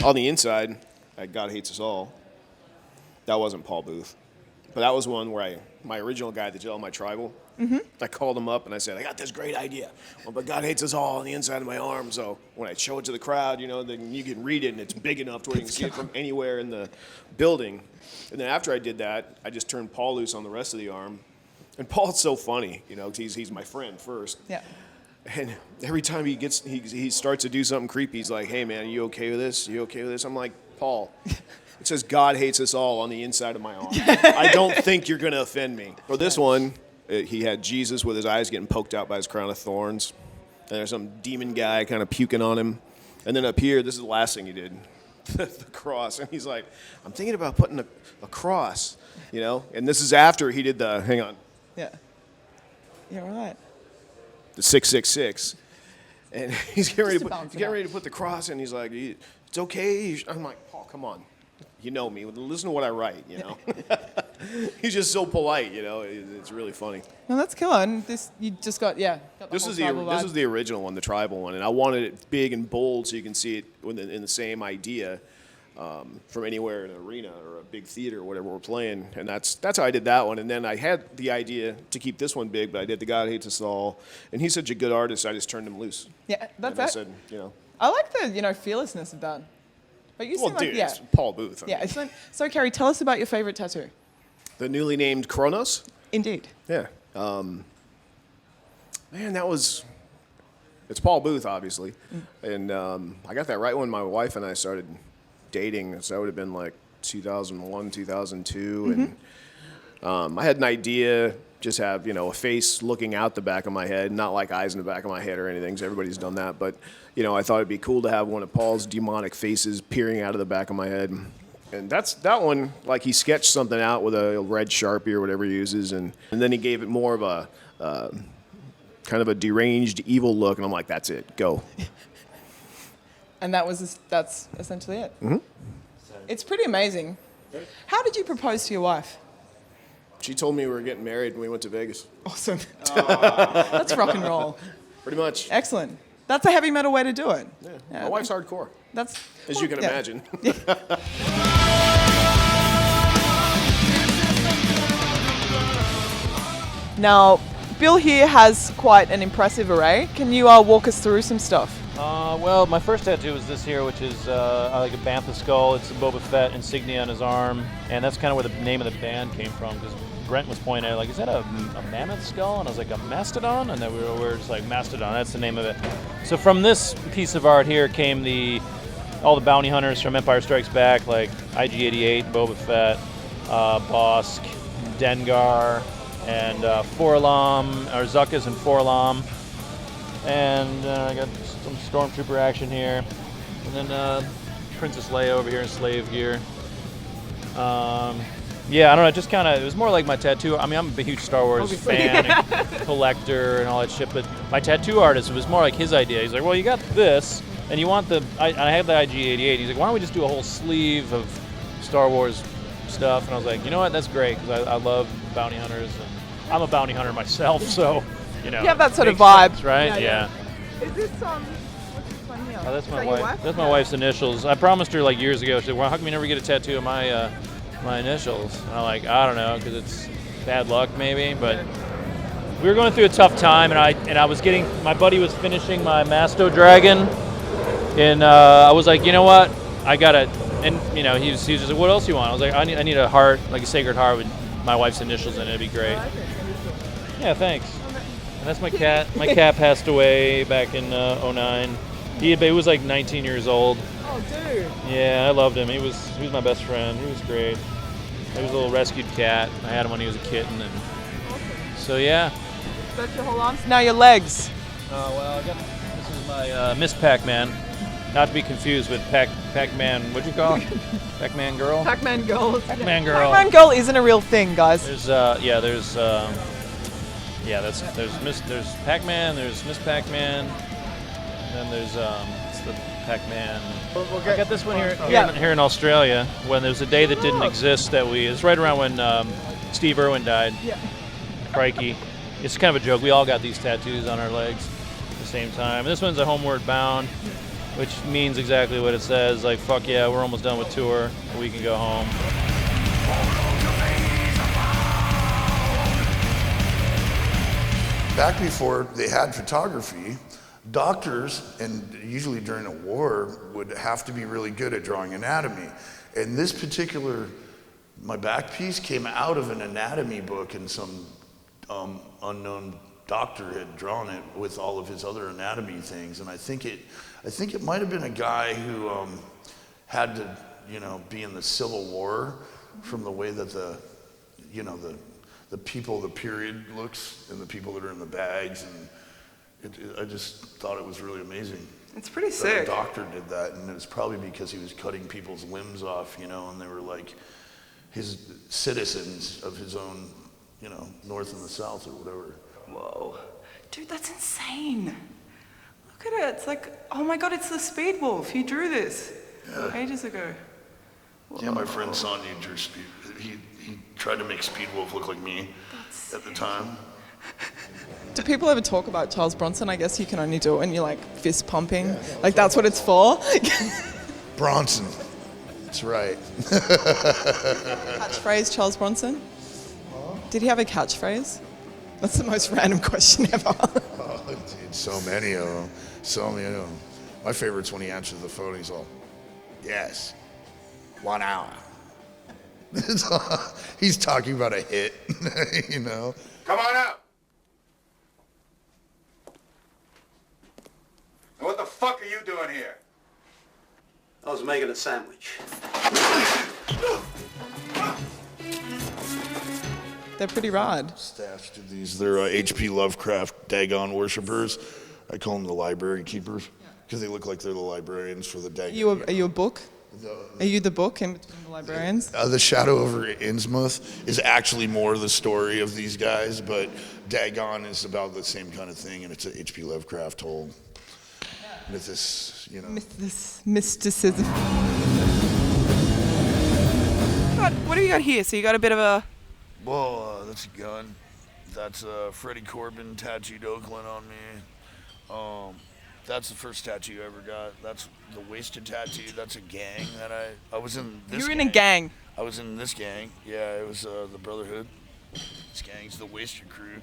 On the inside, God Hates Us All. That wasn't Paul Booth. But that was one where my original guy that did all my tribal, I called him up and I said, I got this great idea. Well, but God hates us all on the inside of my arm. So when I show it to the crowd, then you can read it and it's big enough to where you can see it from anywhere in the building. And then after I did that, I just turned Paul loose on the rest of the arm. And Paul's so funny, 'cause he's my friend first. Yeah. And every time he starts to do something creepy, he's like, hey man, you okay with this? You okay with this? I'm like, Paul, it says God hates us all on the inside of my arm. I don't think you're going to offend me. For this one, he had Jesus with his eyes getting poked out by his crown of thorns. And there's some demon guy kind of puking on him. And then up here, this is the last thing he did, the cross. And he's like, I'm thinking about putting a cross, And this is after he did hang on. Yeah. Yeah, right. The 666. And he's getting ready to put the cross in. He's like, it's okay. I'm like, Paul, come on. You know me. Listen to what I write, He's just so polite, It's really funny. No, that's killer. And this, you just got the This is the original one, the tribal one. And I wanted it big and bold so you can see it in the same idea from anywhere in an arena or a big theater or whatever we're playing. And that's how I did that one. And then I had the idea to keep this one big, but I did the God Hates Us All. And he's such a good artist, I just turned him loose. Yeah, that's it. I said, I like the, fearlessness of that. But you seem like, it's Paul Booth. So, Kerry, tell us about your favorite tattoo. The newly named Kronos? Indeed. Yeah. Man, it's Paul Booth, obviously. And I got that right when my wife and I started dating. So that would have been like 2001, 2002. And I had an idea, just have, a face looking out the back of my head, not like eyes in the back of my head or anything, because everybody's done that. But, I thought it'd be cool to have one of Paul's demonic faces peering out of the back of my head. And that one, like he sketched something out with a red Sharpie or whatever he uses. And then he gave it more of a kind of a deranged, evil look. And I'm like, that's it, go. And that's essentially it. Mm-hmm. It's pretty amazing. How did you propose to your wife? She told me we were getting married when we went to Vegas. Awesome. That's rock and roll. Pretty much. Excellent. That's a heavy metal way to do it. Yeah. My wife's hardcore. As you can imagine. Now, Bill here has quite an impressive array. Can you walk us through some stuff? Well, my first tattoo is this here, which is like a bantha skull. It's a Boba Fett insignia on his arm, and that's kind of where the name of the band came from, because Brent was pointing at, like, is that a mammoth skull? And I was like, a Mastodon? And then we were just like, Mastodon, that's the name of it. So from this piece of art here came all the bounty hunters from Empire Strikes Back, like IG-88, Boba Fett, Bosk, Dengar, and Zuckuss and Forlam. And I got some Stormtrooper action here. And then Princess Leia over here in slave gear. Yeah, I don't know, just kind of, it was more like my tattoo. I mean, I'm a huge Star Wars fan and collector and all that shit, but my tattoo artist, it was more like his idea. He's like, well, you got this, and you want I had the IG-88. He's like, why don't we just do a whole sleeve of Star Wars stuff? And I was like, you know what, that's great, because I love bounty hunters, and I'm a bounty hunter myself, so, You have that sort of vibe. Sense, right? Yeah. Is this, what's this one here? Oh, that's my your wife. That's my wife's initials. I promised her like years ago. She said, well, how come you never get a tattoo of my initials? And I'm like, I don't know, because it's bad luck maybe, but we were going through a tough time, and I was getting, my buddy was finishing my Mastodon dragon, and I was like, you know what, I got it. And he was just like, what else you want? I was like, I need a heart, like a sacred heart with my wife's initials in it. It'd be great. Yeah, thanks. And that's my cat. My cat passed away back in 2009. He was like 19 years old. Oh, dude. Yeah, I loved him. He was my best friend. He was great. He was a little rescued cat. I had him when he was a kitten, and so yeah. That's your whole arms. Now your legs. Well, this is my Miss Pac-Man. Not to be confused with Pac-Man. What'd you call it? Pac-Man girl. Pac-Man girl. Pac-Man girl. Pac-Man girl isn't a real thing, guys. There's there's Pac-Man. There's Miss Pac-Man. And then there's it's the Pac-Man. I got this one here in Australia when there was a day that didn't exist it's right around when Steve Irwin died. Yeah. Crikey. It's kind of a joke. We all got these tattoos on our legs at the same time. And this one's a Homeward Bound. which means exactly what it says. Like, fuck yeah, we're almost done with tour. We can go home. Back before they had photography, doctors, and usually during a war, would have to be really good at drawing anatomy. And this particular, my back piece came out of an anatomy book, and some unknown doctor had drawn it with all of his other anatomy things. And I think it might have been a guy who had to, be in the Civil War from the way that the people, the period looks, and the people that are in the bags, and I just thought it was really amazing. It's pretty that sick. a doctor did that, and it was probably because he was cutting people's limbs off, and they were like his citizens of his own, North and the South or whatever. Whoa. Dude, that's insane. Look at it. It's like, oh my God, it's the Speed Wolf. He drew this ages ago. Whoa. Yeah, my friend Sonia drew Speed. He tried to make Speed Wolf look like me at the time. Do people ever talk about Charles Bronson? I guess you can only do it when you're like fist pumping. Like that's what it's for. Bronson. That's right. Catchphrase, Charles Bronson? Did he have a catchphrase? That's the most random question ever. Oh, dude, so many of them. So many of them. My favorite's when he answers the phone, he's all, yes, 1 hour. He's talking about a hit, Come on out. And what the fuck are you doing here? I was making a sandwich. They're pretty rad. Staffs to these. They're H.P. Lovecraft Dagon worshippers. I call them the library keepers because they look like they're the librarians for the Dagon. Are you a book? Are you the book in between the librarians? The Shadow over Innsmouth is actually more the story of these guys, but Dagon is about the same kind of thing, and it's an H.P. Lovecraft whole Mysticism. What do you got here? So you got a bit of a... Well, that's a gun. That's Freddie Corbin tattooed Oakland on me. That's the first tattoo I ever got. That's the wasted tattoo. That's a gang that I was in. You're in a gang. I was in this gang. Yeah, it was the Brotherhood. This gang's the Wasted Crew.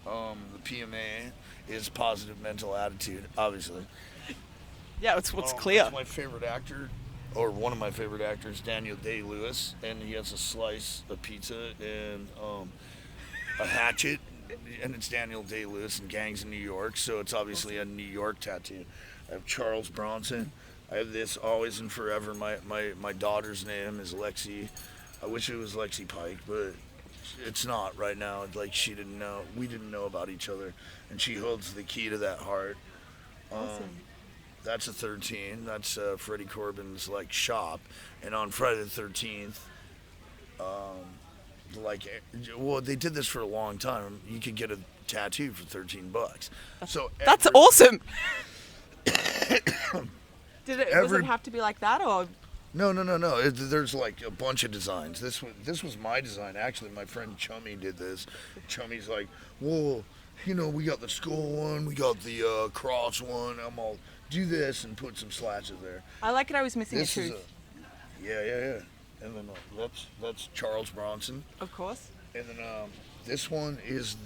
The PMA is positive mental attitude, obviously. Yeah, it's what's clear. That's my favorite actor, or one of my favorite actors, Daniel Day-Lewis, and he has a slice of pizza and a hatchet. And it's Daniel Day-Lewis and gangs in New York, so it's obviously a New York tattoo. I have Charles Bronson. I have this always and forever. My daughter's name is Lexi. I wish it was Lexi Pike, but it's not right now. Like, she didn't know. We didn't know about each other, and she holds the key to that heart. Awesome. That's a 13. That's Freddie Corbin's shop, and on Friday the 13th. They did this for a long time. You could get a tattoo for $13. That's awesome. Does it have to be like that, or? No. There's a bunch of designs. This was my design. Actually, my friend Chummy did this. Chummy's like, well, we got the skull one, we got the cross one. I'm all, do this and put some slashes there. I like it. I was missing a tooth. Yeah. And then that's Charles Bronson. Of course. And then this one is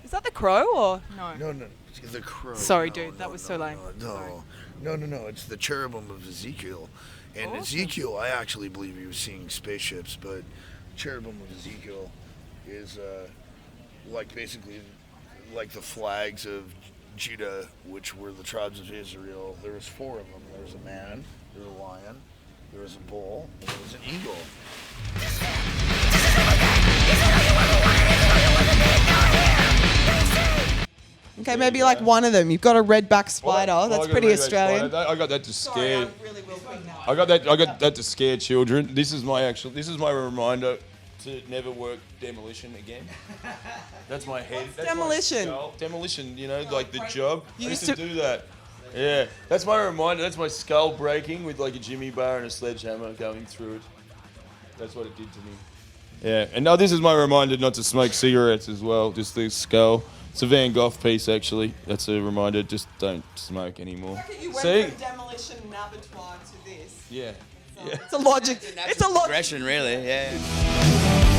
Is that the crow or no? No, the crow. Sorry, dude, that was so lame. No, it's the cherubim of Ezekiel. And Awesome. Ezekiel, I actually believe he was seeing spaceships, but cherubim of Ezekiel is basically like the flags of Judah, which were the tribes of Israel. There was 4 of them. There was a man, there was a lion, there was a bull, and there was an eagle. Okay, maybe like one of them. You've got a redback spider. That's pretty Australian. I got that to scare. I got that to scare children. This is my reminder to never work demolition again. That's my head. That's demolition? My skull. Demolition, like the job. I used to do that. Yeah, that's my reminder. That's my skull breaking with like a Jimmy bar and a sledgehammer going through it. That's what it did to me. Yeah, and now this is my reminder not to smoke cigarettes as well. Just the skull. It's a Van Gogh piece, actually. That's a reminder. Just don't smoke anymore. You went See? from demolition and abattoir to this. Yeah. It's a logic. It's a logic. Progression, really. Yeah.